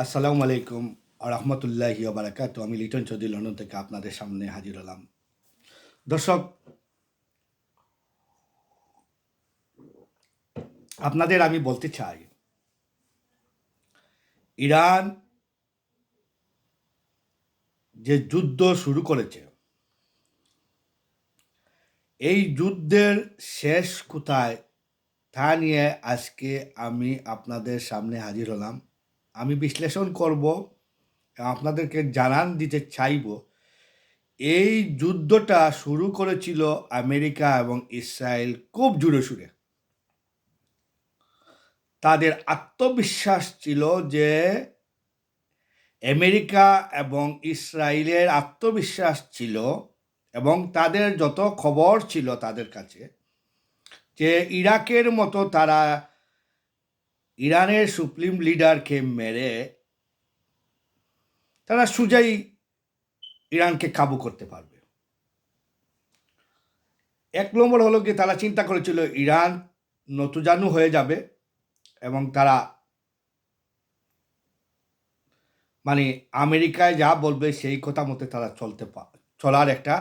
আসসালামু আলাইকুম রহমতুল্লাহি বারাকাত। আমি লিটন চৌধুরী লন্ডন থেকে আপনাদের সামনে হাজির হলাম। দর্শক, আপনাদের আমি বলতে চাই, ইরান যে যুদ্ধ শুরু করেছে, এই যুদ্ধের শেষ কোথায় তা নিয়ে আজকে আমি আপনাদের সামনে হাজির হলাম। আমি বিশ্লেষণ করব, আপনাদেরকে জানান দিতে চাইব এই যুদ্ধটা শুরু করেছিল আমেরিকা এবং ইসরায়েল খুব জোরে সুরে। তাদের আত্মবিশ্বাস ছিল যে আমেরিকা এবং ইসরায়েলের আত্মবিশ্বাস ছিল এবং তাদের যত খবর ছিল তাদের কাছে যে ইরাকের মতো তারা ইরানের সুপ্রিম লিডারকে মেরে তারা সোজাই ইরানকে কাবু করতে পারবে। এক নম্বর হলো কি, তারা চিন্তা করেছিল ইরান নতুজানু হয়ে যাবে এবং তারা মানে আমেরিকায় যা বলবে সেই কথা মতো তারা চলার একটা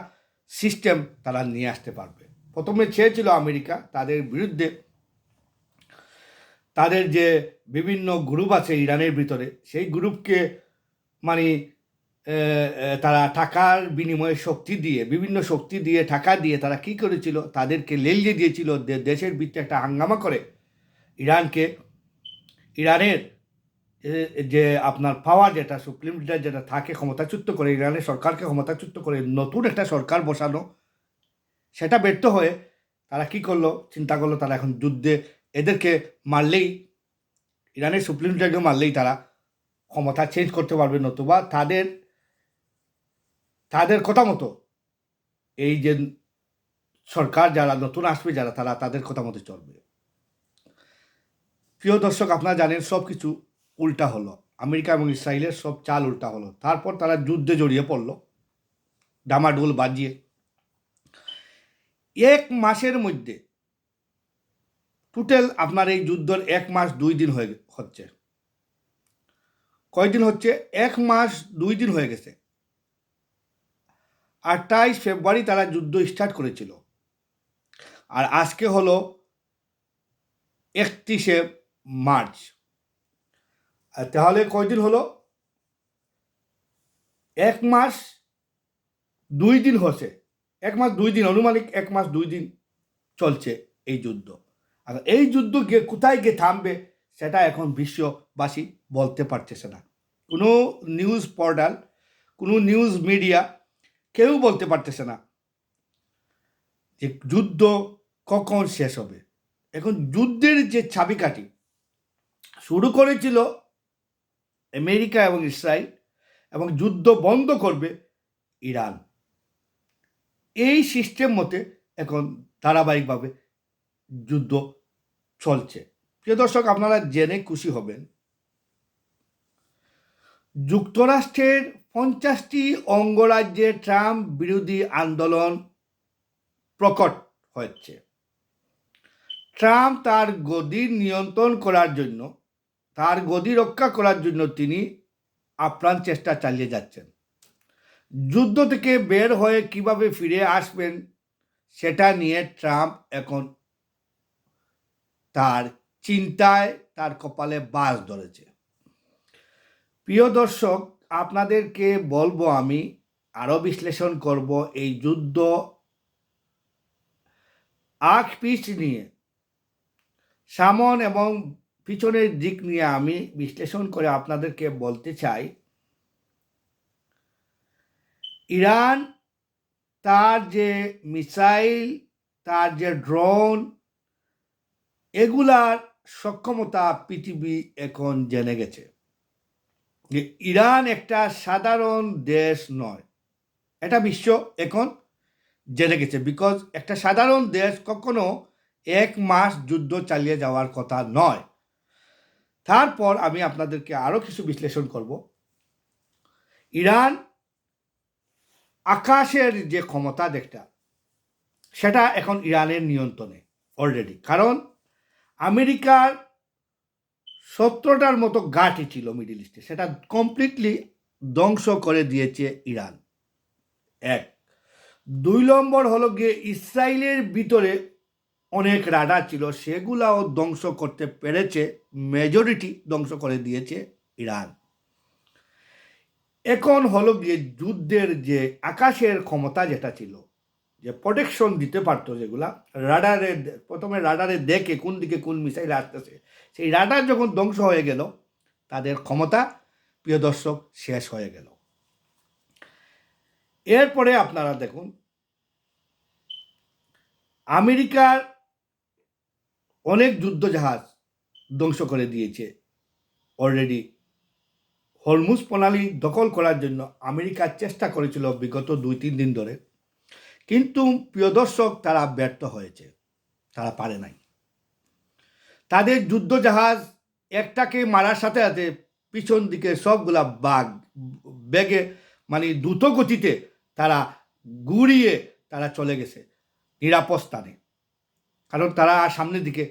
সিস্টেম তারা নিয়ে আসতে পারবে। প্রথমে চেয়েছিল আমেরিকা তাদের বিরুদ্ধে তাদের যে বিভিন্ন গ্রুপ আছে ইরানের ভিতরে, সেই গ্রুপকে মানে তারা টাকার বিনিময়ে শক্তি দিয়ে, বিভিন্ন শক্তি দিয়ে, টাকা দিয়ে তারা কী করেছিল, তাদেরকে লেলিয়ে দিয়েছিল দেশের ভিতরে একটা হাঙ্গামা করে ইরানের যে আপনার পাওয়ার যেটা সুপ্রিম লিডার যেটা থাকে ক্ষমতাচ্যুত করে, ইরানের সরকারকে ক্ষমতাচ্যুত করে নতুন একটা সরকার বসানো, সেটা ব্যর্থ হয়ে তারা কি করলো, চিন্তা করলো তারা এখন যুদ্ধে এদেরকে মারলেই, ইরানের সুপ্রিম লিডারকে মারলেই তারা ক্ষমতা চেঞ্জ করতে পারবে, নতুবা তাদের কথা মতো এই যে সরকার যারা নতুন আসবে যারা তারা তাদের কথা মতো চলবে। প্রিয় দর্শক, আপনারা জানেন সব কিছু উল্টা হলো, আমেরিকা এবং ইসরায়েলের সব চাল উল্টা হলো। তারপর তারা যুদ্ধে জড়িয়ে পড়লো ডামাডোল বাজিয়ে। এক মাসের মধ্যে টোটাল আপনার এই যুদ্ধের 1 মাস 2 দিন হচ্ছে। কয়দিন হচ্ছে? 1 মাস 2 দিন হয়ে গেছে। 28 ফেব্রুয়ারি তারা যুদ্ধ স্টার্ট করেছিল, আর আজকে হলো 31শে মার্চ। তাহলে কয়দিন হলো? 1 মাস 2 দিন হচ্ছে। 1 মাস 2 দিন, আনুমানিক 1 মাস 2 দিন চলছে এই যুদ্ধ। আর এই যুদ্ধ কোথায় গিয়ে থামবে সেটা এখন বিশ্ববাসী বলতে পারতেছে না। কোনো নিউজ পোর্টাল, কোনো নিউজ মিডিয়া কেউ বলতে পারতেছে না যে যুদ্ধ কখন শেষ হবে। এখন যুদ্ধের যে চাবিকাঠি শুরু করেছিল আমেরিকা এবং ইসরায়েল, এবং যুদ্ধ বন্ধ করবে ইরান, এই সিস্টেম মতে এখন ধারাবাহিকভাবে যুদ্ধ চলছে। প্রিয় দর্শক, আপনারা জেনে খুশি হবেন, যুক্তরাষ্ট্রের 50টি অঙ্গরাজ্যে ট্রাম্প বিরোধী আন্দোলন প্রকট হচ্ছে। ট্রাম্প তার গদি নিয়ন্ত্রণ করার জন্য, তার গদি রক্ষা করার জন্য তিনি আপ্রাণ চেষ্টা চালিয়ে যাচ্ছেন। যুদ্ধ থেকে বের হয়ে কিভাবে ফিরে আসবেন সেটা নিয়ে ট্রাম্প এখন তার চিন্তায় তার কপালে বাজ ধরেছে। প্রিয় দর্শক, আপনাদেরকে বলবো, আমি আরও বিশ্লেষণ করব এই যুদ্ধ আগ পিছ নিয়ে, সামন এবং পিছনের দিক নিয়ে আমি বিশ্লেষণ করে আপনাদেরকে বলতে চাই, ইরান তার যে মিসাইল, তার যে ড্রোন, এগুলার সক্ষমতা পৃথিবী এখন জেনে গেছে যে ইরান একটা সাধারণ দেশ নয়। এটা বিশ্ব এখন জেনে গেছে, বিকজ একটা সাধারণ দেশ কখনো 1 মাস যুদ্ধ চালিয়ে যাওয়ার কথা নয়। তারপর আমি আপনাদেরকে আরও কিছু বিশ্লেষণ করব। ইরান আকাশের যে ক্ষমতা দেখটা, সেটা এখন ইরানের নিয়ন্ত্রণে অলরেডি, কারণ আমেরিকার 17টার মতো ঘাঁটি ছিল মিডিল ইস্টে, সেটা কমপ্লিটলি ধ্বংস করে দিয়েছে ইরান। এক, 2 নম্বর হলো গিয়ে ইসরায়েলের ভিতরে অনেক রাডার ছিল, সেগুলাও ধ্বংস করতে পেরেছে, মেজরিটি ধ্বংস করে দিয়েছে ইরান। এখন হলো গিয়ে যুদ্ধের যে আকাশের ক্ষমতা যেটা ছিল, যে প্রোটেকশন দিতে পারতো, যেগুলা রাডারে, প্রথমে রাডারে দেখে কোন দিকে কোন মিসাইল আসতেছে, সেই রাডার যখন ধ্বংস হয়ে গেল, তাদের ক্ষমতা, প্রিয় দর্শক, শেষ হয়ে গেল। এরপরে আপনারা দেখুন, আমেরিকার অনেক যুদ্ধজাহাজ ধ্বংস করে দিয়েছে অলরেডি। হরমুজ প্রণালী দখল করার জন্য আমেরিকা চেষ্টা করেছিল বিগত 2-3 দিন ধরে, কিন্তু প্রিয় দর্শক, তারা ব্যর্থ হয়েছে, তারা পারে নাই। তাদের যুদ্ধজাহাজ একটাকে মারার সাথে সাথে পিছন দিকে সবগুলা বেগে, মানে দ্রুত গতিতে তারা ঘুরিয়ে তারা চলে গেছে নিরাপদ স্থানে, কারণ তারা সামনের দিকে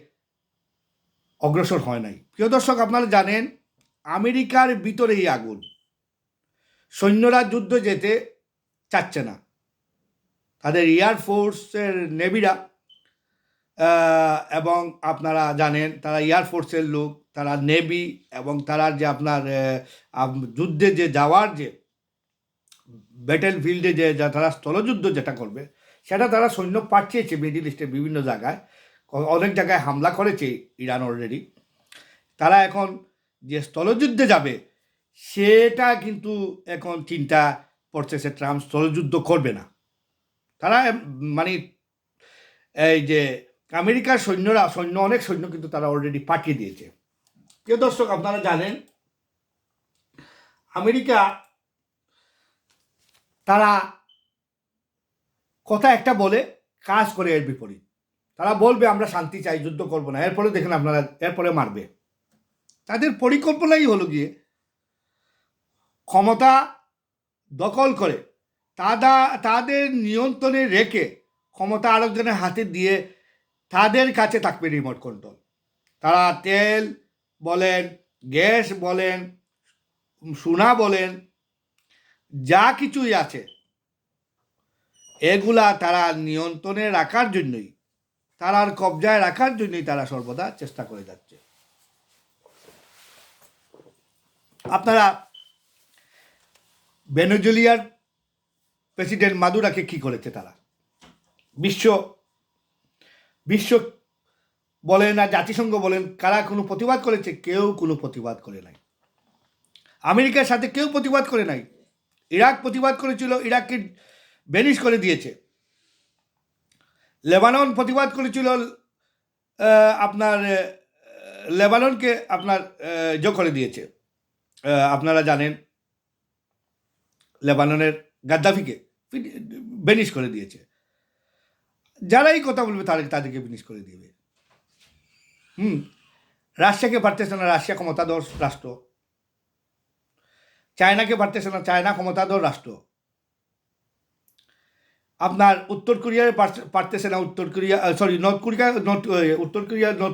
অগ্রসর হয় নাই। প্রিয় দর্শক, আপনারা জানেন আমেরিকার ভিতরেই আগুন, সৈন্যরা যুদ্ধ যেতে চাচ্ছে না, তাদের এয়ারফোর্সের নেভিরা, এবং আপনারা জানেন তারা এয়ারফোর্সের লোক, তারা নেভি, এবং তারা যে আপনার যুদ্ধে যে যাওয়ার যে ব্যাটেল ফিল্ডে যে তারা স্থলযুদ্ধ যেটা করবে, সেটা তারা সৈন্য পাঠিয়েছে মিডিল ইস্টের বিভিন্ন জায়গায়, অনেক জায়গায় হামলা করেছে ইরান অলরেডি। তারা এখন যে স্থলযুদ্ধে যাবে, সেটা কিন্তু এখন চিন্তা পড়ছে, সে ট্রাম্প স্থলযুদ্ধ করবে না। তারা মানে এই যে আমেরিকার অনেক সৈন্য কিন্তু তারা অলরেডি পাঠিয়ে দিয়েছে। প্রিয় দর্শক, আপনারা জানেন আমেরিকা, তারা কথা একটা বলে কাজ করে এর বিপরীত। তারা বলবে আমরা শান্তি চাই, যুদ্ধ করবো না, এরপরে দেখেন আপনারা এরপরে মারবে। তাদের পরিকল্পনাই হলো গিয়ে ক্ষমতা দখল করে তাদের নিয়ন্ত্রণে রেখে ক্ষমতা আরেকজনের হাতে দিয়ে তাদের কাছে থাকবে রিমোট কন্ট্রোল। তারা তেল বলেন, গ্যাস বলেন, সোনা বলেন, যা কিছুই আছে, এগুলা তারা নিয়ন্ত্রণে রাখার জন্যই, তারার কবজায় রাখার জন্যই তারা সর্বদা চেষ্টা করে যাচ্ছে। আপনারা ভেনেজুয়েলার প্রেসিডেন্ট মাদুরাকে কি করেছে তারা, বিশ্ব বলেন আর জাতিসংঘ বলেন, কারা কোনো প্রতিবাদ করেছে? কেউ কোনো প্রতিবাদ করে নাই। আমেরিকার সাথে কেউ প্রতিবাদ করে নাই। ইরাক প্রতিবাদ করেছিল, ইরাককে বেনিশ করে দিয়েছে। লেবানন প্রতিবাদ করেছিল, আপনার লেবাননকে আপনার করে দিয়েছে। আপনারা জানেন লেবাননের গাদ্দাফিকে বেনিশ করে দিয়েছে। যারাই কথা বলবে তাদেরকে বেনিশ করে দিবে। রাশিয়াকে পারতেছে না, রাশিয়া ক্ষমতাধর রাষ্ট্র। চায়নাকে পারতেছে না, চায়না ক্ষমতাধর রাষ্ট্র। আপনার উত্তর পারতেছে না, নর্থ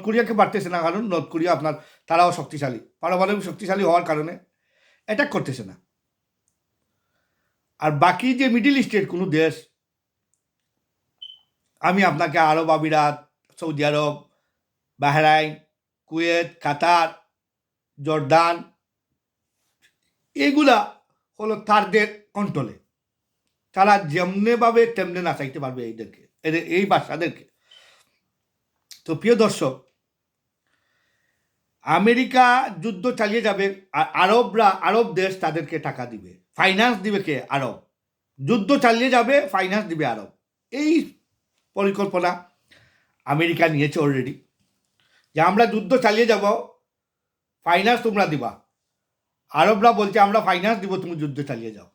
কোরিয়াকে পারতেছে না, কারণ নর্থ কোরিয়া আপনার তারাও শক্তিশালী, পারমাণবিক শক্তিশালী হওয়ার কারণে অ্যাটাক করতেছে না। আর বাকি যে মিডিল ইস্টের কোনো দেশ, আমি আপনাকে আরব আমিরাত, সৌদি আরব, বাহরাইন, কুয়েত, কাতার, জর্দান, এগুলা হলো তাদের কন্ট্রোলে। তারা যেমনিভাবে তেমনি নাচাইতে পারবে এই বাচ্চাদেরকে। তো প্রিয় দর্শক, আমেরিকা যুদ্ধ চালিয়ে যাবে, আর আরব দেশ তাদেরকে টাকা দিবে, ফাইন্যান্স দিবে কে? আরব। যুদ্ধ চালিয়ে যাবে, ফাইন্যান্স দিবে আরব। এই পরিকল্পনা আমেরিকা নিয়েছে অলরেডি, যে আমরা যুদ্ধ চালিয়ে যাব, ফাইন্যান্স তোমরা দিবা। আরবরা বলছে আমরা ফাইন্যান্স দিব, তুমি যুদ্ধ চালিয়ে যাও।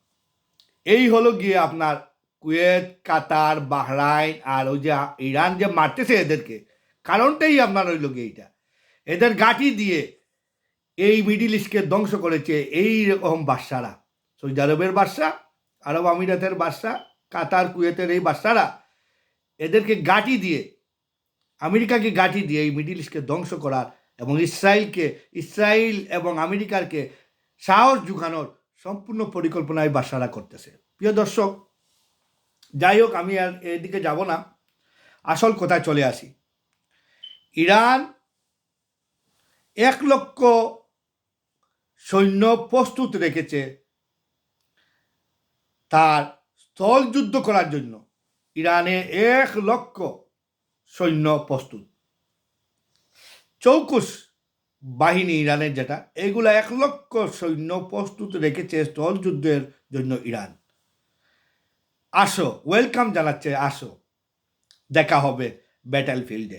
এই হলো গিয়ে আপনার কুয়েত, কাতার, বাহরাইন, আর ওই যে ইরান যে মারতেছে এদেরকে, কারণটাই আপনার হইল গিয়ে এইটা। এদের গাঁটি দিয়ে এই মিডিল ইস্টকে ধ্বংস করেছে এই রকম বাদশারা, সৌদি আরবের বাদশা, আরব আমিরাতের বাদশা, কাতার, কুয়েতের এই বাদশারা এদেরকে গাঁটি দিয়ে, আমেরিকাকে গাঁটি দিয়ে এই মিডিল ইস্টকে ধ্বংস করার এবং ইসরায়েল এবং আমেরিকাকে সাহস জোগানোর সম্পূর্ণ পরিকল্পনায় বাসারা করতেছে। প্রিয় দর্শক, যাই হোক, আমি আর এদিকে যাব না, আসল কথায় চলে আসি। ইরান 1,00,000 সৈন্য প্রস্তুত রেখেছে তার স্থল যুদ্ধ করার জন্য। ইরানে 1,00,000 সৈন্য প্রস্তুত, চৌকুশ বাহিনী ইরানের যেটা, এগুলা 1,00,000 সৈন্য প্রস্তুত রেখেছে স্থল যুদ্ধের জন্য ইরান। আসো, ওয়েলকাম জানাচ্ছে, আসো, দেখা হবে ব্যাটেল ফিল্ডে।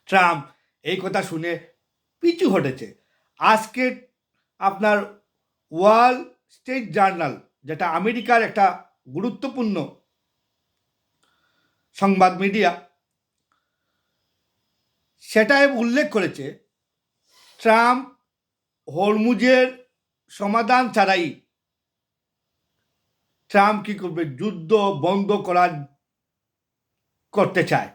ট্রাম্প এই কথা শুনে পিছু হটেছে। আজকে আপনার ওয়াল স্ট্রিট জার্নাল, যেটা আমেরিকার একটা গুরুত্বপূর্ণ সংবাদ মিডিয়া, সেটাই উল্লেখ করেছে ট্রাম্প হরমুজের সমাধান ছাড়াই ট্রাম্প কি করবে, যুদ্ধ বন্ধ করতে চায়।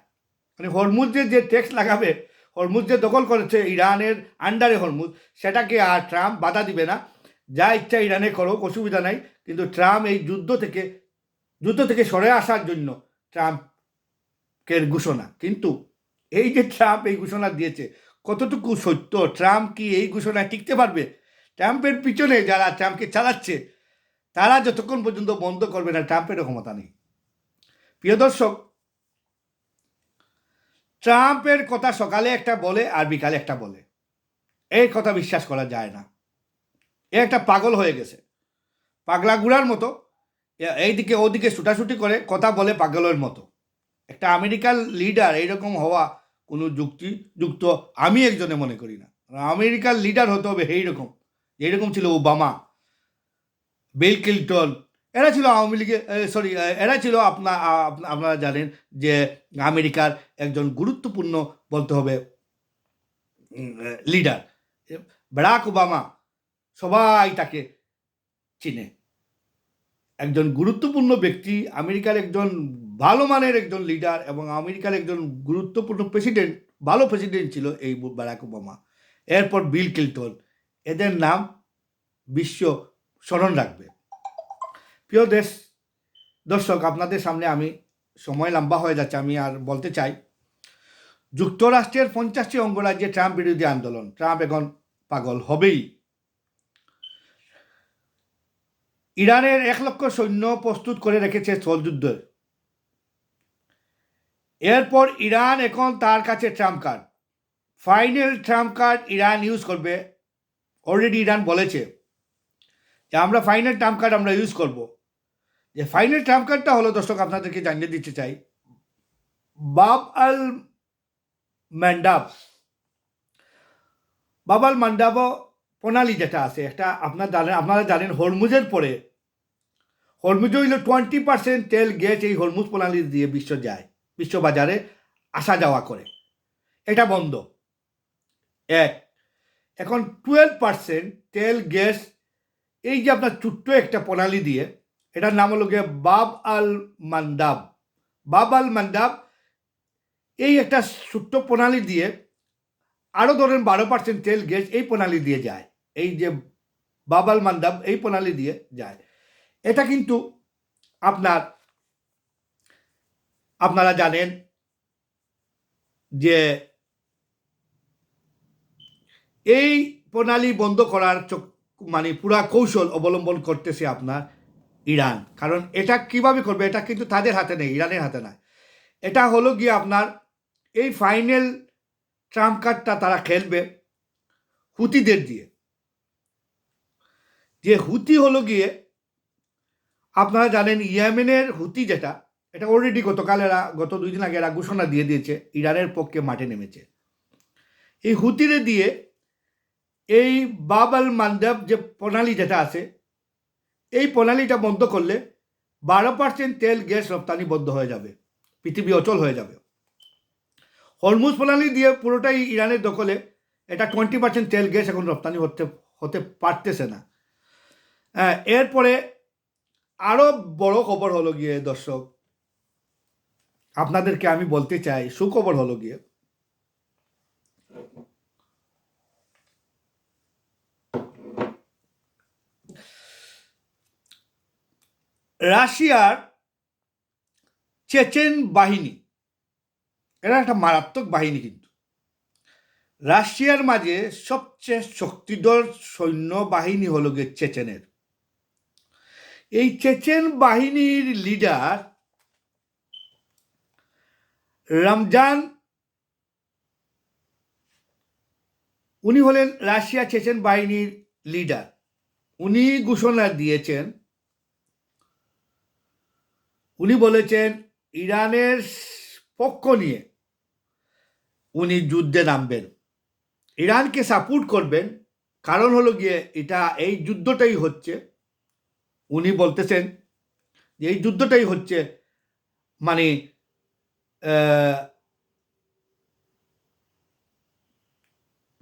মানে হরমুজের যে ট্যাক্স লাগাবে, হরমুজ যে দখল করেছে ইরানের আন্ডারে হরমুজ, সেটাকে আর ট্রাম্প বাধা দিবে না। যা ইচ্ছা ইরানে করুক, অসুবিধা নাই। কিন্তু ট্রাম্প এই যুদ্ধ থেকে সরে আসার জন্য ট্রাম্পের ঘোষণা। কিন্তু এই যে ট্রাম্প এই ঘোষণা দিয়েছে, কতটুকু সত্য? ট্রাম্প কি এই ঘোষণায় টিকতে পারবে? ট্রাম্পের পিছনে যারা ট্রাম্পকে চালাচ্ছে, তারা যতক্ষণ পর্যন্ত বন্ধ করবে না, ট্রাম্পের ক্ষমতা নেই। প্রিয় দর্শক, ট্রাম্পের কথা সকালে একটা বলে আর বিকালে একটা বলে, এই কথা বিশ্বাস করা যায় না। এ একটা পাগল হয়ে গেছে, পাগলা গুড়ার মতো, এইদিকে ওদিকে ছুটাছুটি করে কথা বলে পাগলের মতো। একটা আমেরিকার লিডার এইরকম হওয়া কোনো যুক্ত আমি একজনে মনে করি না। আমেরিকার লিডার হতে হবে এইরকম, এইরকম ছিল ওবামা, বিল ক্লিন্টন, এরা ছিল আওয়ামী লীগের, এরা ছিল আপনারা জানেন যে আমেরিকার একজন গুরুত্বপূর্ণ বলতে হবে লিডার। বারাক ওবামা, সবাই তাকে চিনে, একজন গুরুত্বপূর্ণ ব্যক্তি, আমেরিকার একজন ভালো মানের একজন লিডার এবং আমেরিকার একজন গুরুত্বপূর্ণ প্রেসিডেন্ট, ভালো প্রেসিডেন্ট ছিল এই বারাক ওবামা। এরপর বিল ক্লিন্টন, এদের নাম বিশ্ব স্মরণ রাখবে। প্রিয় দর্শক, আপনাদের সামনে আমি, সময় লম্বা হয়ে যাচ্ছে, আমি আর বলতে চাই, যুক্তরাষ্ট্রের 50টি অঙ্গরাজ্যে ট্রাম্প বিরোধী আন্দোলন। ট্রাম্প এখন পাগল হবেই। ইরানের 1,00,000 সৈন্য প্রস্তুত করে রেখেছে স্থলযুদ্ধের। এরপর ইরান এখন তার কাছে Trump card, final Trump card Iran use করবে। অলরেডি ইরান বলেছে যে আমরা ফাইনাল ট্রাম্প কার্ড আমরা ইউজ করব। যে ফাইনাল ট্রাম্প কার্ডটা হলো, দর্শক আপনাদেরকে জানিয়ে দিতে চাই, বাব আল মান্ডাব প্রণালী যেটা আছে, একটা আপনারা জানেন হরমুজের পরে, হরমুজ হইল 20% তেল গ্যাস এই হরমুজ প্রণালী দিয়ে বিশ্ব বাজারে আসা যাওয়া করে। এটা বন্ধ। এখন 12% তেল গ্যাস এই যে আপনার ছোট্ট একটা প্রণালী দিয়ে, এটার নাম হলো গিয়ে বাব আল মান্দাব, এই একটা ছোট্ট প্রণালী দিয়ে আরও ধরেন 12% তেল গ্যাস এই প্রণালী দিয়ে যায়। এই যে বাব আল মান্দাব এই প্রণালী দিয়ে যায়। এটা কিন্তু আপনারা জানেন যে এই প্রণালী বন্ধ করার মানে পুরা কৌশল অবলম্বন করতেছে আপনার ইরান। কারণ এটা কিভাবে করবে, এটা কিন্তু তাদের হাতে নেই, ইরানের হাতে নয়। এটা হলো গিয়ে আপনার এই ফাইনাল ট্রাম্প কার্ডটা তারা খেলবে হুতিদের দিয়ে। যে হুতি হলো গিয়ে আপনারা জানেন ইয়েমেনের হুতি যেটা, এটা অলরেডি গত 2 দিন আগে এরা ঘোষণা দিয়ে দিয়েছে ইরানের পক্ষে মাঠে নেমেছে। এই হুতিরে দিয়ে এই বাব আল মান্দাব যে প্রণালী যেটা আছে, এই প্রণালীটা বন্ধ করলে 12% তেল গ্যাস রপ্তানি বন্ধ হয়ে যাবে, পৃথিবী অচল হয়ে যাবে। হরমুজ প্রণালী দিয়ে পুরোটাই ইরানের দখলে, এটা 20% তেল গ্যাস এখন রপ্তানি হতে পারতেছে না। এরপরে আরও বড় খবর হলো গিয়ে দর্শক, আপনাদেরকে আমি বলতে চাই, সুখবর হলো গিয়ে রাশিয়ার চেচেন বাহিনী, এরা একটা মারাত্মক বাহিনী, কিন্তু রাশিয়ার মাঝে সবচেয়ে শক্তিধর সৈন্য বাহিনী হলো গিয়ে চেচেনের। এই চেচেন বাহিনীর লিডার রমজান, উনি হলেন রাশিয়া চেচেন বাহিনীর লিডার। উনি ঘোষণা দিয়েছেন, উনি বলেছেন ইরানের পক্ষ নিয়ে উনি যুদ্ধে নামবেন, ইরানকে সাপোর্ট করবেন। কারণ হলো গিয়ে এই যুদ্ধটাই হচ্ছে, উনি বলতেছেন যে এই যুদ্ধটাই হচ্ছে মানে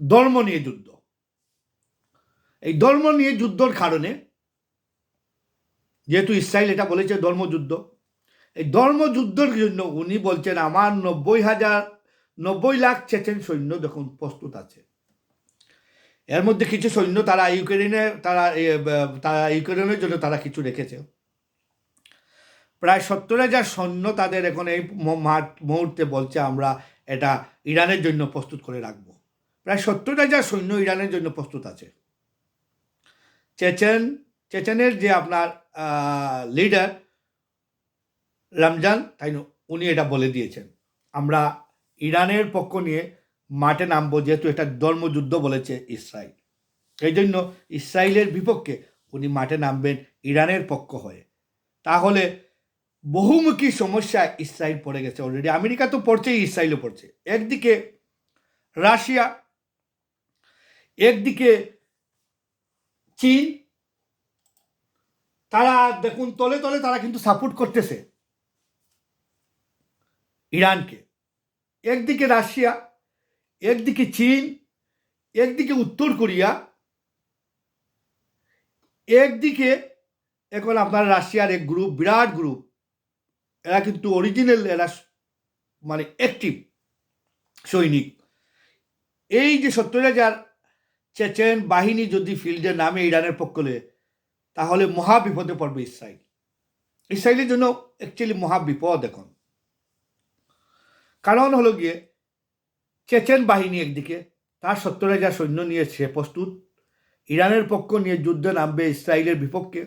ধর্ম নিয়ে যুদ্ধ। এই ধর্ম নিয়ে যুদ্ধর কারণে, যেহেতু ইসরায়েল এটা বলেছে ধর্মযুদ্ধ, এই ধর্মযুদ্ধের জন্য উনি বলছেন আমার 90 লাখ চেচেন সৈন্য দেখুন প্রস্তুত আছে। এর মধ্যে কিছু সৈন্য তারা ইউক্রেনের জন্য তারা কিছু রেখেছে। প্রায় 70,000 সৈন্য তাদের এখন এই মুহূর্তে বলছে আমরা এটা ইরানের জন্য প্রস্তুত করে রাখবো। প্রায় 70,000 সৈন্য ইরানের জন্য প্রস্তুত আছে। চেচেনের যে আপনার লিডার রমজান, তাই উনি এটা বলে দিয়েছেন আমরা ইরানের পক্ষ নিয়ে মাঠে নামবো, যেহেতু এটা ধর্মযুদ্ধ বলেছে ইসরায়েল। এই জন্য ইসরায়েলের বিপক্ষে উনি মাঠে নামবেন ইরানের পক্ষ হয়ে। তাহলে বহুমুখী সমস্যায় ইসরায়েল পড়ে গেছে অলরেডি। আমেরিকা তো পড়ছেই, ইসরায়েলও পড়ছে। একদিকে রাশিয়া, একদিকে চীন, তারা দেখুন তলে তলে তারা কিন্তু সাপোর্ট করতেছে ইরানকে। একদিকে রাশিয়া, একদিকে চীন, একদিকে উত্তর কোরিয়া, একদিকে এখন আপনার রাশিয়ার এক গ্রুপ, বিরাট গ্রুপ, এরা কিন্তু অরিজিনাল, এরা মানে অ্যাক্টিভ সৈনিক। এই যে 70,000 চেচেন বাহিনী যদি ফিল্ডে নামে ইরানের পক্ষে, তাহলে মহা বিপদে পড়বে ইসরায়েল। ইসরায়েলের জন্য অ্যাকচুয়ালি মহা বিপদ এখন। কারণ হলো গিয়ে চেচেন বাহিনী একদিকে, তার 70,000 সৈন্য নিয়ে সে প্রস্তুত ইরানের পক্ষ নিয়ে যুদ্ধে নামবে ইসরায়েলের বিপক্ষে।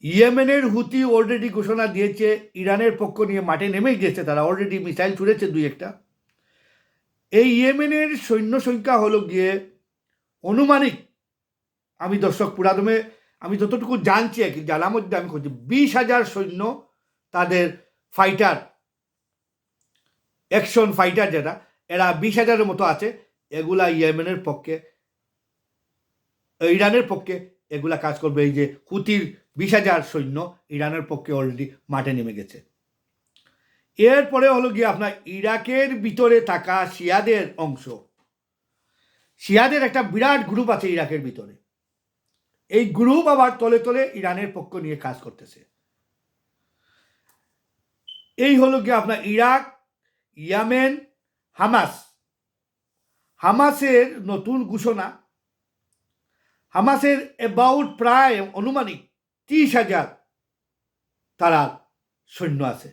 ইয়েমেনের হুতি অলরেডি ঘোষণা দিয়েছে ইরানের পক্ষ নিয়ে মাঠে নেমে গেছে, তারা অলরেডি মিসাইল ছুড়েছে 2-1টা। এই ইয়েমেনের সৈন্য সংখ্যা হলো গিয়ে অনুমানিক, আমি দর্শক পুরাদমে আমি যতটুকু জানছি আর কি, জানার মধ্যে আমি করছি 20,000 সৈন্য, তাদের ফাইটার, অ্যাকশন ফাইটার যেটা, এরা 20,000-এর মতো আছে। এগুলা ইয়েমেনের পক্ষে, ইরানের পক্ষে এগুলা কাজ করবে। এই যে হুতির 20,000 সৈন্য ইরানের পক্ষে অলরেডি মাঠে নেমে গেছে। এরপরে হলো গিয়ে আপনার ইরাকের ভিতরে থাকা শিয়াদের অংশ, শিয়াদের একটা বিরাট গ্রুপ আছে ইরাকের ভিতরে। এই গ্রুপ আবার তলে তলে ইরানের পক্ষ নিয়ে কাজ করতেছে। এই হলো গিয়ে আপনার ইরাক, ইয়েমেন, হামাসের নতুন ঘোষণা। হামাসের অ্যাবাউট প্রায় অনুমানিক 30,000 তারা সৈন্য আছে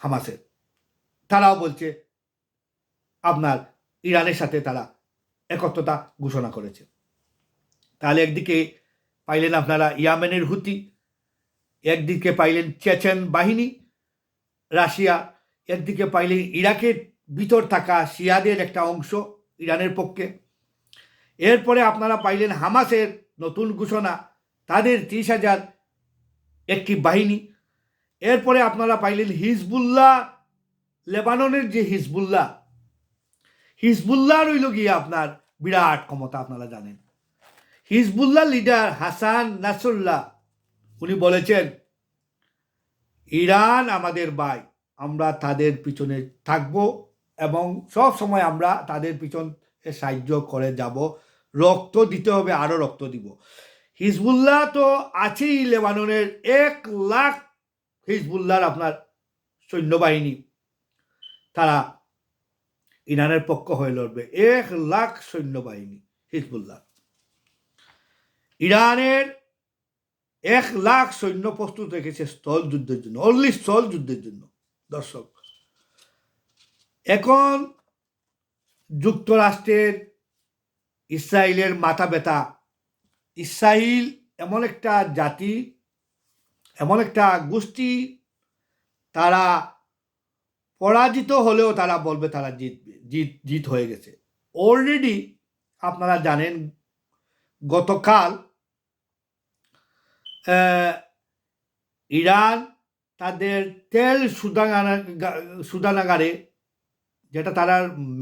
হামাসের। তারাও বলছে আপনার ইরানের সাথে তারা একত্রতা ঘোষণা করেছে। তাহলে একদিকে পাইলেন আপনারা ইয়েমেনের হুতি, একদিকে পাইলেন চেচেন বাহিনী রাশিয়া, একদিকে পাইলেন ইরাকের ভিতর থাকা শিয়াদের একটা অংশ ইরানের পক্ষে। এরপরে আপনারা পাইলেন হামাসের নতুন ঘোষণা, তাদের 30,000 একটি বাহিনী। এরপরে আপনারা পাইলেন হিজবুল্লাহ, লেবাননের যে হিজবুল্লাহ রইল গিয়ে আপনার বিরাট ক্ষমতা, আপনারা জানেন। হিজবুল্লাহ লিডার হাসান নাসরুল্লাহ, উনি বলেছেন ইরান আমাদের ভাই, আমরা তাদের পিছনে থাকব এবং সব সময় আমরা তাদের পিছনে সাহায্য করে যাব, রক্ত দিতে হবে, আরও রক্ত দিব। হিজবুল্লাহ তো আছেই লেবাননের, 1 লাখ হিজবুল্লাহর আপনার সৈন্যবাহিনী, তারা ইরানের পক্ষ হয়ে লড়বে। 1 লাখ সৈন্যবাহিনী হিজবুল্লাহ। ইরানের 1,00,000 সৈন্য প্রস্তুত রেখেছে স্থল যুদ্ধের জন্য, অনলি স্থল যুদ্ধের জন্য। দর্শক, এখন যুক্তরাষ্ট্রের ইসরায়েলের মাথা ব্যথা। ইসরায়েল এমন একটা জাতি, এমন একটা গোষ্ঠী, তারা পরাজিত হলেও তারা বলবে তারা জিতবে, জিত হয়ে গেছে। অলরেডি আপনারা জানেন গতকাল ইরান তাদের তেল শোধনাগারে, যেটা তারা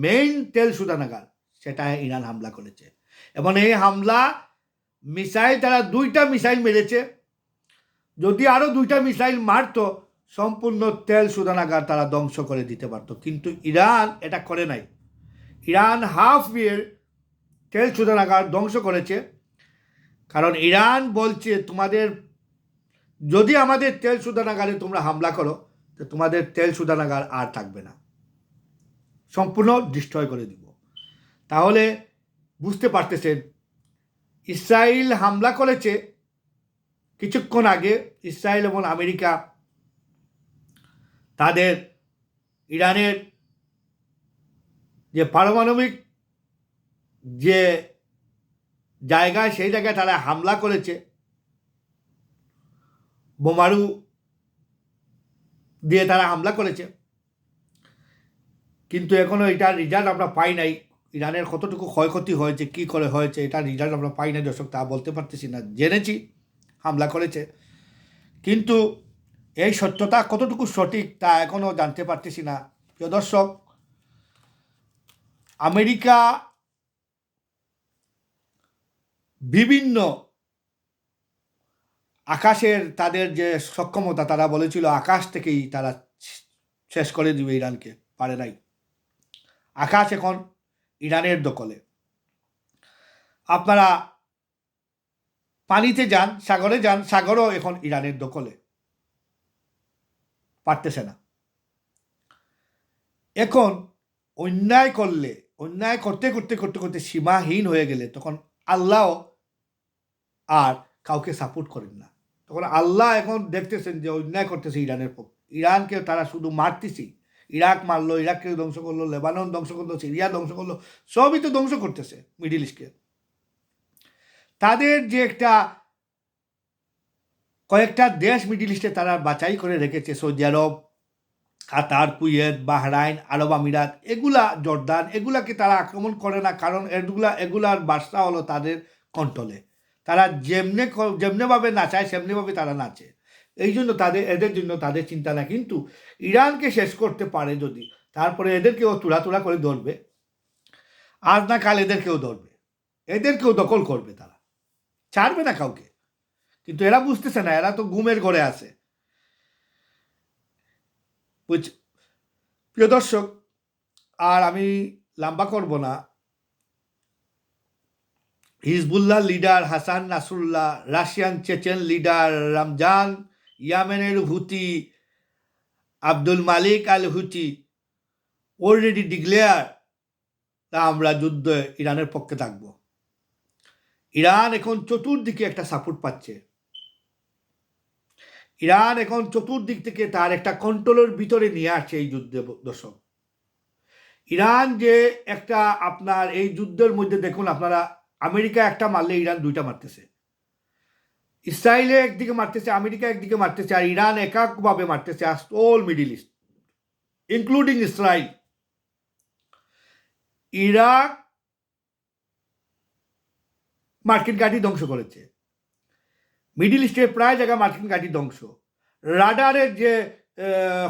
মেইন তেল শোধনাগার, সেটা ইরান হামলা করেছে। এবং এই হামলা মিসাইল, তারা 2টা মিসাইল মেরেছে। যদি আরও 2টা মিসাইল মারতো, সম্পূর্ণ তেল শোধনাগার তারা ধ্বংস করে দিতে পারত। কিন্তু ইরান এটা করে নাই। ইরান হাফ ওয়ের তেল শোধনাগার ধ্বংস করেছে। কারণ ইরান বলছে, তোমাদের যদি আমাদের তেল শোধনাগারে তোমরা হামলা করো, তো তোমাদের তেল শোধনাগার আর থাকবে না, সম্পূর্ণ ডিস্ট্রয় করে দিব। তাহলে বুঝতে পারতেছেন, ইসরায়েল হামলা করেছে কিছুক্ষণ আগে। ইসরায়েল এবং আমেরিকা তাদের ইরানের যে পারমাণবিক যে জায়গায়, সেই জায়গায় তারা হামলা করেছে, বোমারু দিয়ে তারা হামলা করেছে। কিন্তু এখনো এটার রেজাল্ট আমরা পাই নাই। ইরানের কতটুকু ক্ষয়ক্ষতি হয়েছে, কি করে হয়েছে, এটার রেজাল্ট আমরা পাই নাই দর্শক, তা বলতে পারতেছি না। জেনেছি হামলা করেছে, কিন্তু এই সত্যতা কতটুকু সঠিক তা এখনও জানতে পারতেছি না। প্রিয় দর্শক, আমেরিকা বিভিন্ন আকাশের তাদের যে সক্ষমতা, তারা বলেছিল আকাশ থেকেই তারা শেষ করে দিবে ইরানকে, পারে নাই। আকাশ এখন ইরানের দখলে। আপনারা পানিতে যান, সাগরে যান, সাগরও এখন ইরানের দখলে, পারতেছে না। এখন অন্যায় করলে, অন্যায় করতে করতে করতে করতে সীমাহীন হয়ে গেলে, তখন আল্লাহ আর কাউকে সাপোর্ট করেন না। তখন আল্লাহ এখন দেখতেছেন যে অন্যায় করতেছে ইরানের পক্ষে। ইরানকে তারা শুধু মারতেছি। ইরাক মারলো, ইরাককে ধ্বংস করলো, লেবানন ধ্বংস করলো, সিরিয়া ধ্বংস করলো, সবই তো ধ্বংস করতেছে মিডিল ইস্টকে। তাদের যে একটা কয়েকটা দেশ মিডিল ইস্টে তারা বাছাই করে রেখেছে, সৌদি আরব, কাতার, কুয়েত, বাহরাইন, আরব আমিরাত, এগুলা, জর্দান, এগুলাকে তারা আক্রমণ করে না। কারণ এগুলার বার্তা হলো তাদের কন্ট্রোলে। তারা যেমনেভাবে নাচায় সেমনিভাবে তারা নাচে। এই জন্য এদের জন্য তাদের চিন্তা না। কিন্তু ইরানকে শেষ করতে পারে যদি, তারপরে এদেরকেও তুড়া করে ধরবে, আজ না কাল এদেরকেও ধরবে, এদেরকেও দখল করবে, তারা ছাড়বে না কাউকে। কিন্তু এরা বুঝতেছে না, এরা তো ঘুমের ঘরে আছে। প্রিয় দর্শক, আর আমি লম্বা করব না। Hezbollah leader Hasan Nasrullah, Russian Chechen leader Ramzan, ইয়েমেনের হুতি আব্দুল মালিক আল হুতি অলরেডি ডিক্লেয়ার আমরা যুদ্ধে ইরানের পক্ষে থাকব। ইরান এখন চতুর্দিকে একটা সাপোর্ট পাচ্ছে। ইরান এখন চতুর্দিক থেকে তার একটা কন্ট্রোলের ভিতরে নিয়ে আসছে এই যুদ্ধে। দর্শক, ইরান যে একটা, আপনার এই যুদ্ধের মধ্যে দেখুন আপনারা, আমেরিকা একটা মারলে ইরান 2টা মারতেছে, ইসরায়েলে একদিকে মারতেছে, আমেরিকা একদিকে মারতেছে, আর ইরান এককভাবে মারতেছে all middle east including Israel. Iraq মার্কিন ঘাঁটি ধ্বংস করেছে, মিডিল ইস্টের প্রায় জায়গায় মার্কিন ঘাঁটি ধ্বংস। রাডারের যে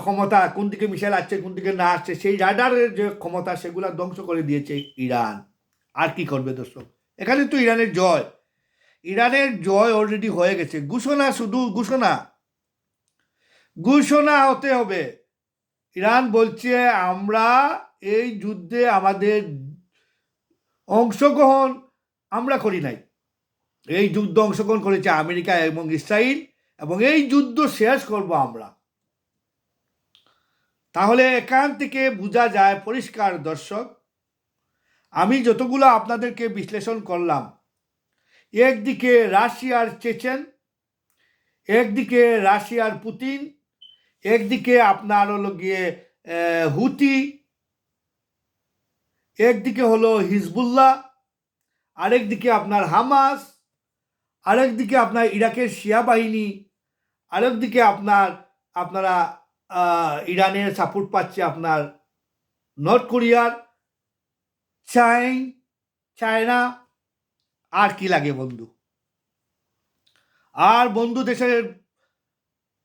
ক্ষমতা, কোন দিকে মিসাইল আসছে কোন দিকে না আসছে, সেই রাডারের যে ক্ষমতা, সেগুলো ধ্বংস করে দিয়েছে ইরান। আর কি করবে দর্শক? এখানে তো ইরানের জয়, ইরানের জয় অলরেডি হয়ে গেছে। ঘোষণা, শুধু ঘোষণা হতে হবে। ইরান বলছে আমরা এই যুদ্ধে আমাদের অংশগ্রহণ আমরা করি নাই, এই যুদ্ধ অংশগ্রহণ করেছে আমেরিকা এবং ইসরায়েল, এবং এই যুদ্ধ শেষ করব আমরা। তাহলে এখান থেকে বোঝা যায় পরিষ্কার দর্শক, আমি যতগুলো আপনাদেরকে বিশ্লেষণ করলাম, একদিকে রাশিয়ার চেচেন, একদিকে রাশিয়ার পুতিন, একদিকে আপনার হলো গিয়ে হুতি, একদিকে হলো হিজবুল্লাহ, আরেকদিকে আপনার হামাস, আরেকদিকে আপনার ইরাকের শিয়া বাহিনী, আরেকদিকে আপনারা ইরানের সাপোর্ট পাচ্ছে আপনার নর্থ কোরিয়ার, চায়না। আর কি লাগে বন্ধু? আর বন্ধু দেশের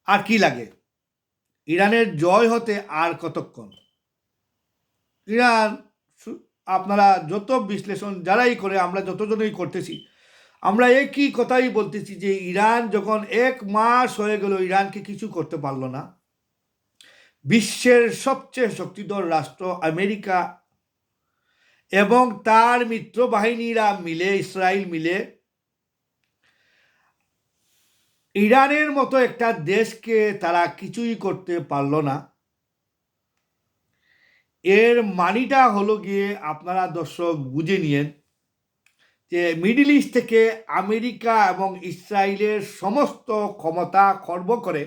আর কি লাগে? ইরানের জয় হতে আর কতক্ষণ? ইরান আপনারা যত বিশ্লেষণ যারাই করে, আমরা যতজনই করতেছি, আমরা একই কথাই বলতেছি যে ইরান যখন 1 মাস হয়ে গেল ইরানকে কিছু করতে পারলো না, বিশ্বের সবচেয়ে শক্তিধর রাষ্ট্র আমেরিকা এবং তার মিত্র বাহিনীরা মিলে, ইসরায়েল মিলে ইরানের মতো একটা দেশকে তারা কিছুই করতে পারল না। এর মানিটা হলো গিয়ে আপনারা দর্শক বুঝে নিয়েন যে মিডল ইস্ট থেকে আমেরিকা এবং ইসরায়েলের সমস্ত ক্ষমতা খর্ব করে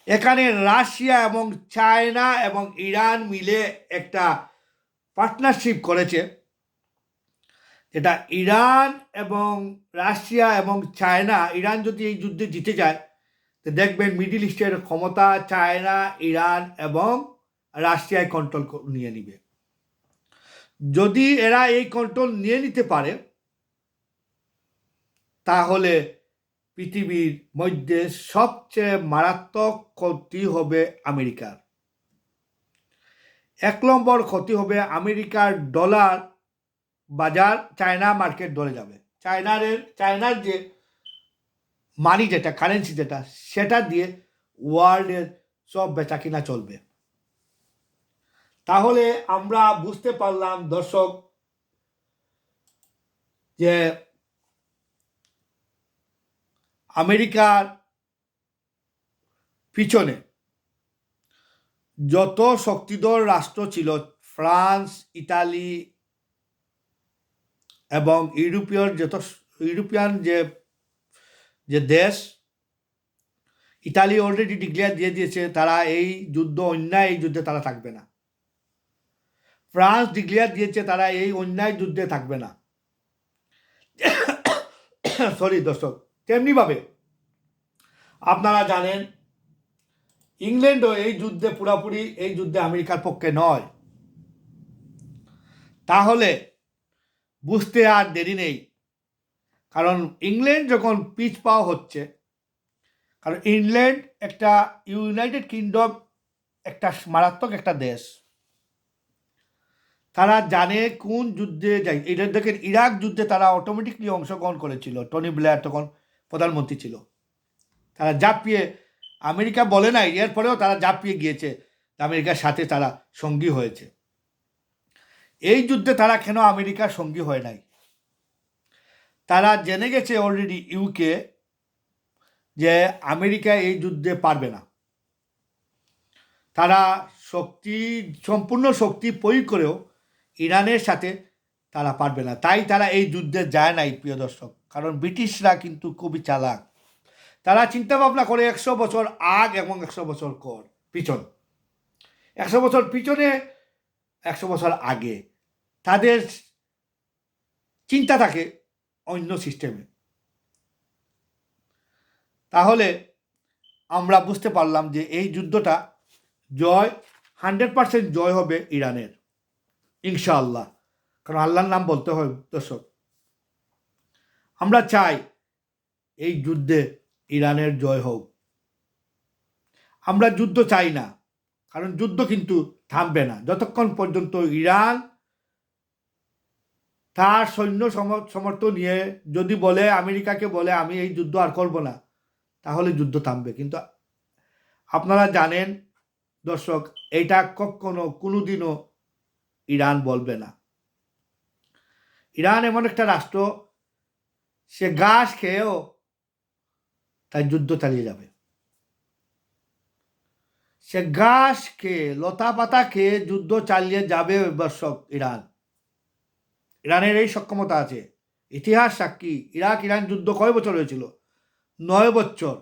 এখানে রাশিয়া এবং চায়না এবং ইরান মিলে একটা পার্টনারশিপ করেছে, যেটা ইরান এবং রাশিয়া এবং চায়না, ইরান যদি এই যুদ্ধে জিতে যায় তো দেখবেন মিডল ইস্টের ক্ষমতা চায়না, ইরান এবং রাশিয়ায় কন্ট্রোল নিয়ে নিবে। যদি এরা এই কন্ট্রোল নিয়ে নিতে পারে তাহলে পৃথিবীর মধ্যে সবচেয়ে মারাত্মক ক্ষতি হবে আমেরিকার। 1 নম্বর ক্ষতি হবে আমেরিকার ডলার বাজার, চায়না মার্কেট ধরে যাবে। চায়নার যে মানি, যেটা কারেন্সি, যেটা সেটা দিয়ে ওয়ার্ল্ডের সব বেচা কিনা চলবে। তাহলে আমরা বুঝতে পারলাম দর্শক যে আমেরিকার পিছনে যত শক্তিধর রাষ্ট্র ছিল, ফ্রান্স, ইতালি এবং ইউরোপিয়ান যে দেশ, ইতালি অলরেডি ডিক্লেয়ার দিয়ে দিয়েছে তারা এই যুদ্ধে তারা থাকবে না। ফ্রান্স ডিক্লেয়ার দিয়েছে তারা এই অন্যায় যুদ্ধে থাকবে না। সরি দর্শক, তেমনিভাবে আপনারা জানেন ইংল্যান্ডও এই যুদ্ধে পুরোপুরি এই যুদ্ধে আমেরিকার পক্ষে নয়। তাহলে বুঝতে আর দেরি নেই, কারণ ইংল্যান্ড যখন পিছপা হচ্ছে, কারণ ইংল্যান্ড একটা ইউনাইটেড কিংডম, একটা মারাত্মক একটা দেশ, তারা জানে কোন যুদ্ধে যায়। এটা দেখেন, ইরাক যুদ্ধে তারা অটোমেটিকলি অংশগ্রহণ করেছিল, টনি ব্লেয়ার তখন প্রধানমন্ত্রী ছিল। তারা ঝাঁপিয়ে, আমেরিকা বলে নাই, এরপরেও তারা ঝাঁপিয়ে গিয়েছে, আমেরিকার সাথে তারা সঙ্গী হয়েছে। এই যুদ্ধে তারা কেন আমেরিকার সঙ্গী হয় নাই? তারা জেনে গেছে অলরেডি ইউকে যে আমেরিকা এই যুদ্ধে পারবে না। তারা সম্পূর্ণ শক্তি প্রয়োগ করেও ইরানের সাথে তারা পারবে না, তাই তারা এই যুদ্ধে যায় নাই প্রিয় দর্শক। কারণ ব্রিটিশরা কিন্তু খুবই চালাক, তারা চিন্তা ভাবনা করে 100 বছর আগ এবং 100 বছর পিছন, 100 বছর পিছনে, 100 বছর আগে। তাদের চিন্তা থাকে অন্য সিস্টেমে। তাহলে আমরা বুঝতে পারলাম যে এই যুদ্ধটা 100% জয় হবে ইরানের, ইনশাআল্লাহ। কারণ আল্লাহর নাম বলতে হয় দর্শক। আমরা চাই এই যুদ্ধে ইরানের জয় হোক। আমরা যুদ্ধ চাই না, কারণ যুদ্ধ কিন্তু থামবে না যতক্ষণ পর্যন্ত ইরান তার সৈন্য সমর্থন নিয়ে যদি বলে, আমেরিকাকে বলে আমি এই যুদ্ধ আর করব না, তাহলে যুদ্ধ থামবে। কিন্তু আপনারা জানেন দর্শক, এটা কোনোদিনও ইরান বলবে না। ইরান এমন একটা রাষ্ট্র, সে ঘাস খেয়েও তার যুদ্ধ চালিয়ে যাবে। সে ঘাস খেয়ে, লতা পাতা খেয়ে যুদ্ধ চালিয়ে যাবে দর্শক। ইরানের এই সক্ষমতা আছে। ইতিহাস সাক্ষী, ইরাক ইরান যুদ্ধ কয় বছর হয়েছিল? 9 বছর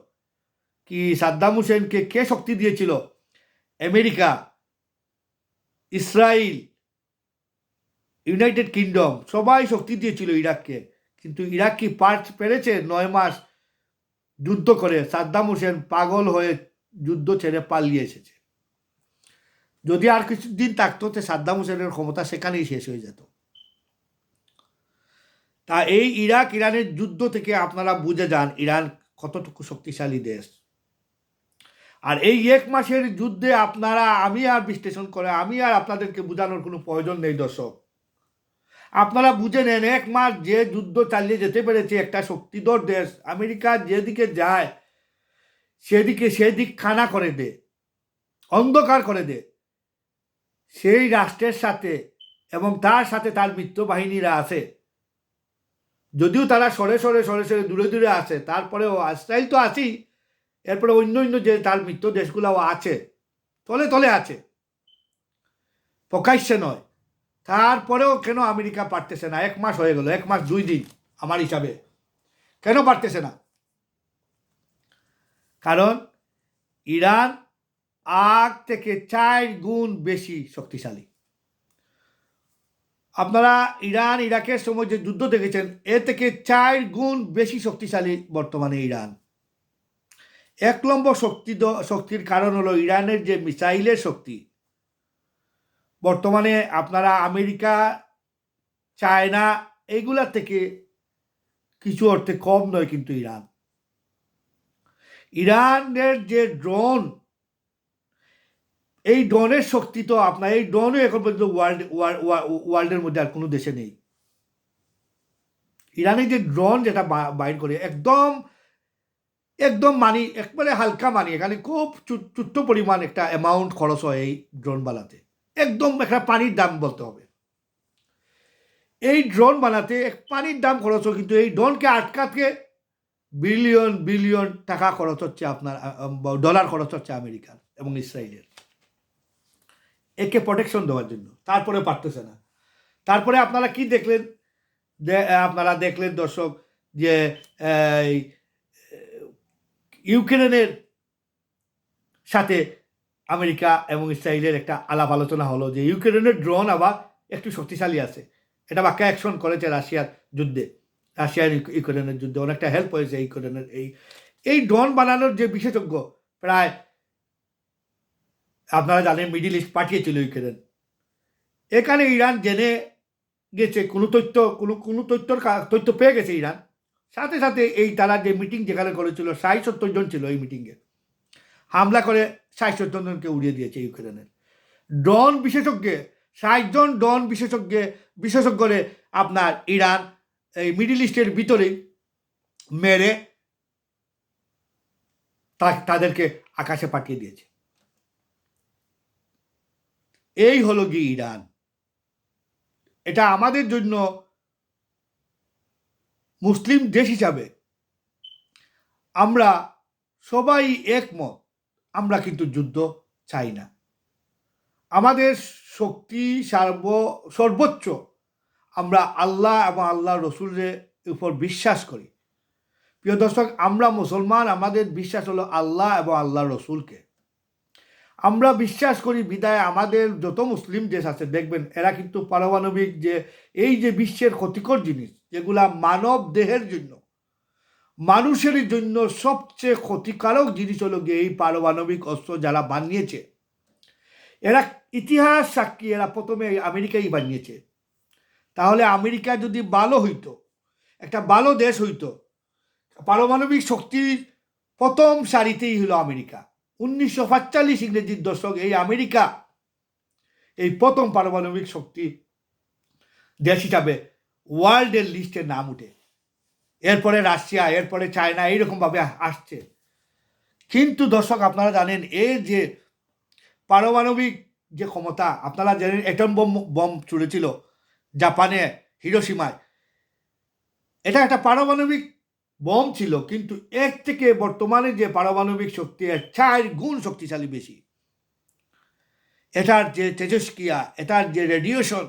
কি সাদ্দাম হুসেনকে কে শক্তি দিয়েছিল? আমেরিকা, ইসরায়েল, ইউনাইটেড কিংডম সবাই শক্তি দিয়েছিল ইরাককে। কিন্তু ইরাক কি পেরেছে 9 মাস যুদ্ধ করে? সাদ্দাম হোসেন পাগল হয়ে যুদ্ধ ছেড়ে পালিয়ে এসেছে। যদি আর কিছুদিন থাকতো তো সাদ্দাম হোসেনের ক্ষমতা সেখানেই শেষ হয়ে যেত। তা এই ইরাক ইরানের যুদ্ধ থেকে আপনারা বুঝে যান ইরান কতটুকু শক্তিশালী দেশ। আর এই 1 মাসের যুদ্ধে আমি আর বিশ্লেষণ করে আমি আর আপনাদেরকে বোঝানোর কোনো প্রয়োজন নেই দর্শক। আপনারা বুঝে নেন 1 মাস যে যুদ্ধ চালিয়ে যেতে পেরেছে একটা শক্তিধর দেশ, আমেরিকা যেদিকে যায় সেদিক খানা করে দে, অন্ধকার করে দে। সেই রাষ্ট্রের সাথে এবং তার সাথে তার মিত্র বাহিনীরা আছে, যদিও তারা সরে সরে দূরে আছে, তারপরেও ইসরায়েল তো আছেই, এরপরে অন্য যে তার মিত্র দেশগুলোও আছে, তলে আছে, প্রকাশ্যে নয়। তারপরেও কেন আমেরিকা পারতেছে না? 1 মাস হয়ে গেল, 1 মাস 2 দিন আমার হিসাবে। কেন পারতেছে না? কারণ ইরান আগ থেকে 4 গুণ বেশি শক্তিশালী। আপনারা ইরান ইরাকের সময় যে যুদ্ধ দেখেছেন, এ থেকে 4 গুণ বেশি শক্তিশালী বর্তমানে ইরান। 1 নম্বর শক্তির কারণ হলো ইরানের যে মিসাইলের শক্তি। বর্তমানে আপনারা আমেরিকা, চায়না এইগুলা থেকে কিছু অর্থে কম নয় কিন্তু ইরানের যে ড্রোন, এই ড্রোনের শক্তি তো এই ড্রোনও এখন পর্যন্ত ওয়ার্ল্ডের মধ্যে আর কোনো দেশে নেই। ইরানের যে ড্রোন যেটা বাইর করে একদম একবারে হালকা এখানে খুব ছোট্ট পরিমাণ একটা অ্যামাউন্ট খরচ হয় এই ড্রোন বানাতে, একদম একটা পানির দাম বলতে হবে। এই ড্রোন বানাতে পানির দাম খরচ হয়, কিন্তু এই ড্রোনকে আটকাতে বিলিয়ন টাকা খরচ হচ্ছে, ডলার খরচ হচ্ছে আমেরিকার এবং ইসরায়েলের, একে প্রোটেকশন দেওয়ার জন্য। তারপরে পারতেছে না। তারপরে আপনারা কি দেখলেন? আপনারা দেখলেন দর্শক যে ইউক্রেনের সাথে আমেরিকা এবং ইসরায়েলের একটা আলাপ আলোচনা হলো যে ইউক্রেনের ড্রোন আবার একটু শক্তিশালী আছে। এটা বাক্যা অ্যাকশন করেছে রাশিয়ার যুদ্ধে, রাশিয়ার ইউক্রেনের যুদ্ধে অনেকটা হেল্প হয়েছে ইউক্রেনের। এই ড্রোন বানানোর যে বিশেষজ্ঞ প্রায় আপনারা জানেন মিডিল ইস্ট পাঠিয়েছিল ইউক্রেন। এখানে ইরান জেনে গেছে কোনো তথ্য পেয়ে গেছে ইরান। সাথে এই তারা যে মিটিং যেখানে করেছিল 60-70 জন ছিল এই মিটিংয়ে, হামলা করে 60-70 জনকে উড়িয়ে দিয়েছে ইউক্রেনের ড্রোন বিশেষজ্ঞে। 60 জন ড্রোন বিশেষজ্ঞরে আপনার ইরান এই মিডিল ইস্টের ভিতরেই মেরে তাদেরকে আকাশে পাঠিয়ে দিয়েছে। এই হলো গিয়ে ইরান। এটা আমাদের জন্য মুসলিম দেশ হিসাবে আমরা সবাই একমত, আমরা কিন্তু যুদ্ধ চাই না। আমাদের শক্তি সর্বোচ্চ আমরা আল্লাহ এবং আল্লাহ রসুলের উপর বিশ্বাস করি। প্রিয় দর্শক, আমরা মুসলমান, আমাদের বিশ্বাস হলো আল্লাহ এবং আল্লাহ রসুলকে আমরা বিশ্বাস করি। বিদায় আমাদের যত মুসলিম দেশ আছে দেখবেন এরা কিন্তু পারমাণবিক এই যে বিশ্বের ক্ষতিকর জিনিস যেগুলা মানব দেহের জন্য, মানুষের জন্য সবচেয়ে ক্ষতিকারক জিনিস হলো গিয়ে এই পারমাণবিক অস্ত্র যারা বানিয়েছে, এরা ইতিহাস সাক্ষী, এরা প্রথমে আমেরিকাই বানিয়েছে। তাহলে আমেরিকা যদি ভালো হইতো, একটা ভালো দেশ হইতো, পারমাণবিক শক্তির প্রথম সারিতেই হলো আমেরিকা। 1945 ইংরেজির দশক এই আমেরিকা এই প্রথম পারমাণবিক শক্তি দেশ হিসাবে ওয়ার্ল্ডের লিস্টে নাম উঠে। এরপরে রাশিয়া, এরপরে চায়না, এইরকমভাবে আসছে। কিন্তু দর্শক আপনারা জানেন এই যে পারমাণবিক যে ক্ষমতা, আপনারা জানেন অ্যাটম বম ছুড়েছিল জাপানে হিরোশিমায়, এটা একটা পারমাণবিক বম ছিল, কিন্তু এর থেকে বর্তমানে যে পারমাণবিক শক্তি 4 গুণ শক্তিশালী বেশি। এটার যে তেজস্ক্রিয়া, এটার যে রেডিয়েশন,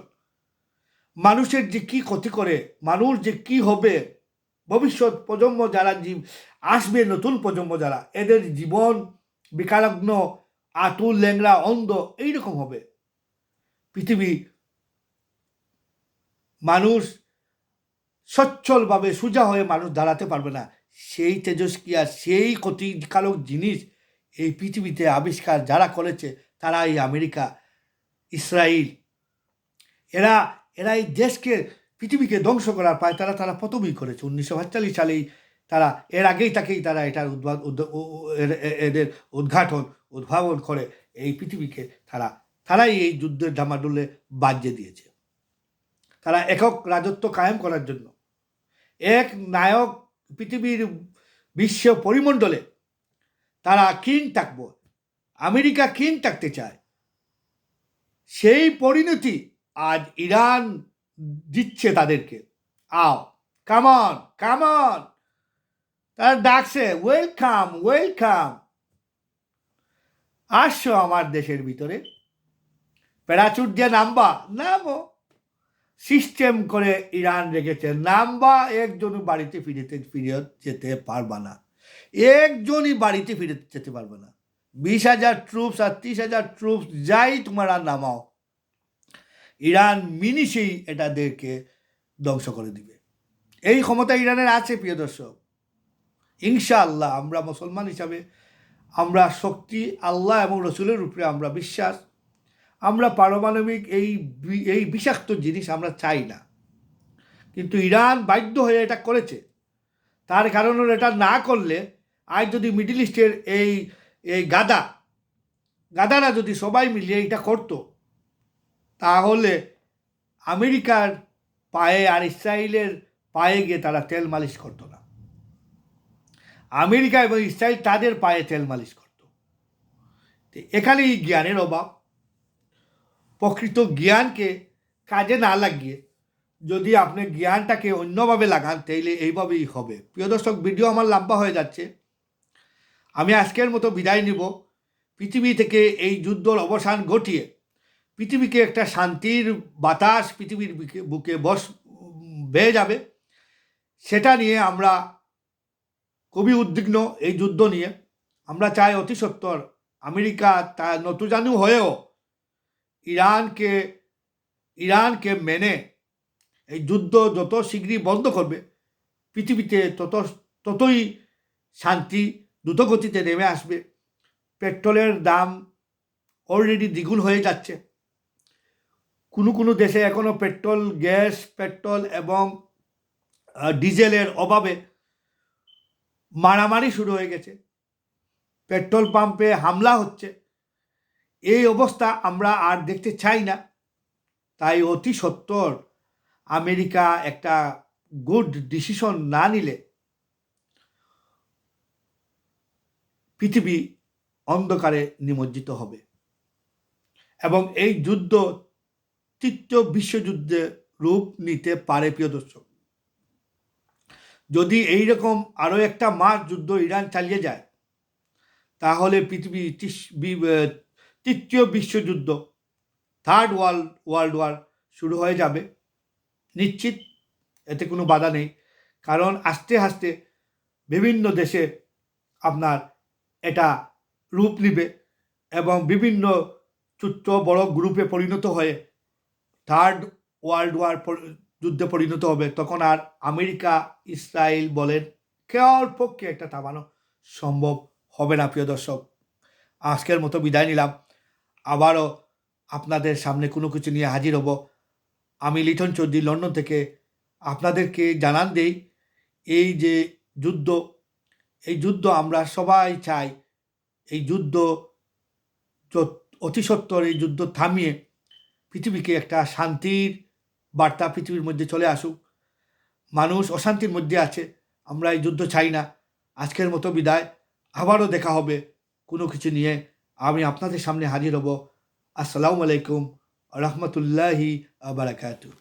মানুষের যে কি ক্ষতি করে, মানুষ যে কি হবে ভবিষ্যৎ প্রজন্ম যারা আসবে, নতুন প্রজন্ম যারা, এদের জীবন বিকলাঙ্গ, আতুল, ল্যাংড়া, অন্ধ এইরকম হবে। পৃথিবী মানুষ সচ্ছলভাবে সোজা হয়ে মানুষ দাঁড়াতে পারবে না। সেই তেজস্ক্রিয়া, সেই ক্ষতিকারক জিনিস এই পৃথিবীতে আবিষ্কার যারা করেছে তারা এই আমেরিকা, ইসরায়েল, এরা এরা এই দেশকে, পৃথিবীকে ধ্বংস করার পায় তারা প্রথমেই করেছে। 1948 সালেই তারা, এর আগেই তারা এটার এদের উদ্ভাবন করে এই পৃথিবীকে তারাই এই যুদ্ধের ধামাডুলে বাজিয়ে দিয়েছে। তারা একক রাজত্ব কায়েম করার জন্য, এক নায়ক পৃথিবীর বিশ্ব পরিমণ্ডলে তারা কিং থাকবো, আমেরিকা কিং থাকতে চায়। সেই পরিণতি আজ ইরান দিচ্ছে তাদেরকে। আও, কামন কামন, তারা ডাকছে, ওয়েলকাম ওয়েলকাম, আসো আমার দেশের ভিতরে, প্যারাচুট দিয়ে নামো। সিস্টেম করে ইরান রেখেছে, নামবা, একজনও বাড়িতে ফিরে যেতে পারবা না, একজনই বাড়িতে ফিরে যেতে পারবে না। 20,000 ট্রুপস আর 30,000 ট্রুপস যাই তোমরা নামাও, ইরান মিনিশেই এটাদেরকে ধ্বংস করে দিবে। এই ক্ষমতা ইরানের আছে প্রিয় দর্শক। ইনশাআল্লাহ আমরা মুসলমান হিসাবে আমরা শক্তি, আল্লাহ এবং রসুলের উপরে আমরা বিশ্বাস। আমরা পারমাণবিক এই বিষাক্ত জিনিস আমরা চাই না, কিন্তু ইরান বাধ্য হয়ে এটা করেছে। তার কারণ এটা না করলে আজ যদি মিডল ইস্টের এই গাদারা যদি সবাই মিলিয়ে এটা করতো, তাহলে আমেরিকার পায়ে আর ইসরায়েলের পায়ে গিয়ে তারা তেল মালিশ করতো না। আমেরিকা এবং ইসরায়েল তাদের পায়ে তেল মালিশ করত। এখানে এই জ্ঞানের অভাব। প্রকৃত জ্ঞানকে কাজে না লাগিয়ে যদি আপনি জ্ঞানটাকে অন্যভাবে লাগান, তাইলে এইভাবেই হবে। প্রিয় দর্শক, ভিডিও আমার লম্বা হয়ে যাচ্ছে, আমি আজকের মতো বিদায় নিব। পৃথিবী থেকে এই যুদ্ধর অবসান ঘটিয়ে পৃথিবীকে একটা শান্তির বাতাস পৃথিবীর বুকে বেয়ে যাবে, সেটা নিয়ে আমরা খুবই উদ্বিগ্ন। এই যুদ্ধ নিয়ে আমরা চাই অতি সত্বর আমেরিকা তা নতুজানু হয়েও ইরানকে মেনে এই যুদ্ধ যত শীঘ্রই বন্ধ করবে, পৃথিবীতে ততই শান্তি দ্রুতগতিতে নেমে আসবে। পেট্রোলের দাম অলরেডি দ্বিগুণ হয়ে যাচ্ছে। কোনো দেশে এখনও পেট্রোল এবং ডিজেলের অভাবে মারামারি শুরু হয়ে গেছে, পেট্রোল পাম্পে হামলা হচ্ছে। এই অবস্থা আমরা আর দেখতে চাই না। তাই অতি সত্বর আমেরিকা একটা গুড ডিসিশন না নিলে পৃথিবী অন্ধকারে নিমজ্জিত হবে এবং এই যুদ্ধ তৃতীয় বিশ্বযুদ্ধে রূপ নিতে পারে। প্রিয় দর্শক, যদি এইরকম আরও একটা মাস যুদ্ধ ইরান চালিয়ে যায়, তাহলে পৃথিবী তৃতীয় বিশ্বযুদ্ধ, থার্ড ওয়ার্ল্ড ওয়ার শুরু হয়ে যাবে নিশ্চিত। এতে কোনো বাধা নেই, কারণ আস্তে আস্তে বিভিন্ন দেশে আপনার এটা রূপ নিবে এবং বিভিন্ন ছোট্ট বড় গ্রুপে পরিণত হয়ে থার্ড ওয়ার্ল্ড ওয়ার যুদ্ধে পরিণত হবে। তখন আর আমেরিকা, ইসরায়েল বলেন কেউর পক্ষে একটা থামানো সম্ভব হবে না। প্রিয় দর্শক, আজকের মতো বিদায় নিলাম। আবারও আপনাদের সামনে কোনো কিছু নিয়ে হাজির হব। আমি লিটন চৌধুরী, লন্ডন থেকে আপনাদেরকে জানান দেই, এই যে যুদ্ধ আমরা সবাই চাই, এই যুদ্ধ অতি সত্বর এই যুদ্ধ থামিয়ে পৃথিবীকে একটা শান্তির বার্তা পৃথিবীর মধ্যে চলে আসুক। মানুষ অশান্তির মধ্যে আছে, আমরা এই যুদ্ধ চাই না। আজকের মতো বিদায়, আবারও দেখা হবে কোনো কিছু নিয়ে। আমি আপনাদের সামনে হাজির হব। আসসালামু আলাইকুম রহমতুল্লাহি বারাকাতুহু।